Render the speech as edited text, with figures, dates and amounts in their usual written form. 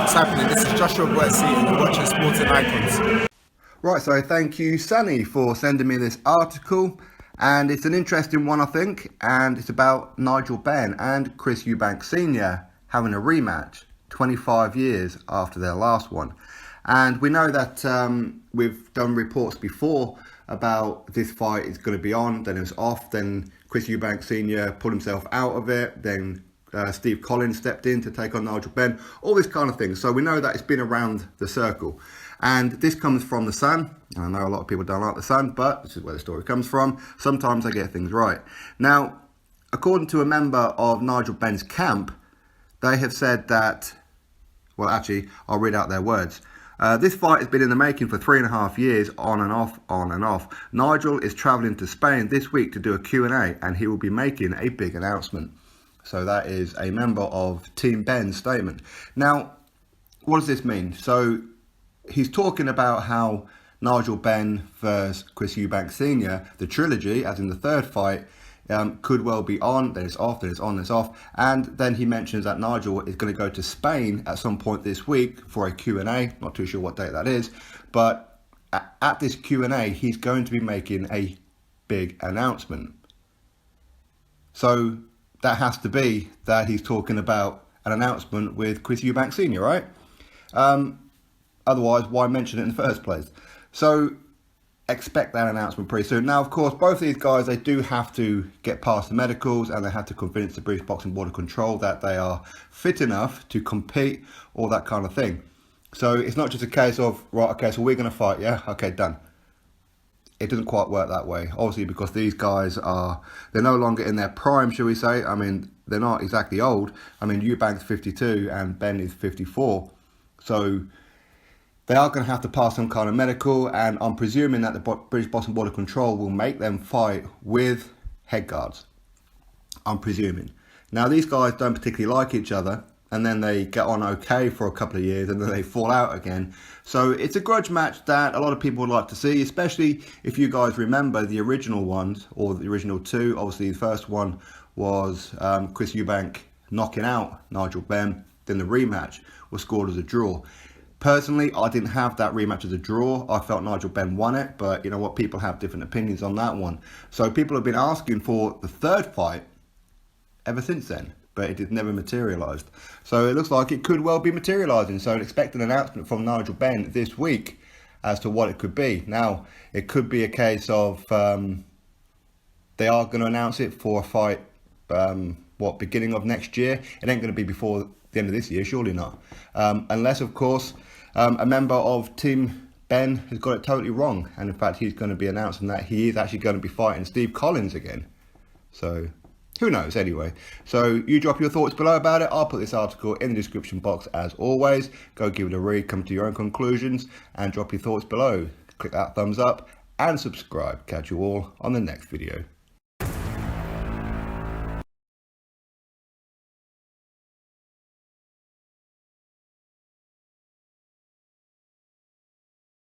What's happening? This is Joshua Boyce and you're watching Sporting Icons. Right, so thank you, Sunny, for sending me this article. And it's an interesting one, I think. And it's about Nigel Benn and Chris Eubank Snr having a rematch 25 years after their last one. And we know that we've done reports before about this fight is going to be on, then it was off, then Chris Eubank Snr pulled himself out of it, then Steve Collins stepped in to take on Nigel Benn, all this kind of thing. So we know that it's been around the circle. And this comes from The Sun. I know a lot of people don't like The Sun, but this is where the story comes from. Sometimes they get things right. Now, according to a member of Nigel Benn's camp, they have said that, well, actually, I'll read out their words. This fight has been in the making for 3.5 years, on and off, on and off. Nigel is travelling to Spain this week to do a Q&A, and he will be making a big announcement. So that is a member of Team Benn's statement. Now, what does this mean? So he's talking about how Nigel Benn versus Chris Eubank Snr, the trilogy, as in the third fight, could well be on, then it's off, then it's on, then it's off. And then he mentions that Nigel is going to go to Spain at some point this week for a Q&A. Not too sure what date that is. But at this Q&A, he's going to be making a big announcement. So that has to be that he's talking about an announcement with Chris Eubank Snr, right? Otherwise, why mention it in the first place? So expect that announcement pretty soon. Now, of course, both of these guys, they do have to get past the medicals and they have to convince the British Boxing Board of Control that they are fit enough to compete, all that kind of thing. So it's not just a case of, right, okay, so we're going to fight, yeah? Okay, done. It doesn't quite work that way, obviously, because these guys they're no longer in their prime, shall we say. I mean, they're not exactly old. I mean, Eubank's 52 and Benn is 54. So they are going to have to pass some kind of medical, and I'm presuming that the British Boxing Board of Control will make them fight with head guards. I'm presuming. Now, these guys don't particularly like each other, and then they get on okay for a couple of years, and then they fall out again. So it's a grudge match that a lot of people would like to see, especially if you guys remember the original ones, or the original two. Obviously, the first one was Chris Eubank knocking out Nigel Benn. Then the rematch was scored as a draw. Personally, I didn't have that rematch as a draw. I felt Nigel Benn won it, but you know what? People have different opinions on that one. So people have been asking for the third fight ever since then, but it has never materialised. So it looks like it could well be materialising. So expect an announcement from Nigel Benn this week as to what it could be. Now, it could be a case of they are going to announce it for a fight, beginning of next year? It ain't going to be before the end of this year, surely not. Unless, of course, a member of Team Benn has got it totally wrong, and in fact he's going to be announcing that he is actually going to be fighting Steve Collins again. So who knows anyway. So you drop your thoughts below about it. I'll put this article in the description box as always. Go give it a read, come to your own conclusions, and drop your thoughts below. Click that thumbs up and subscribe. Catch you all on the next video.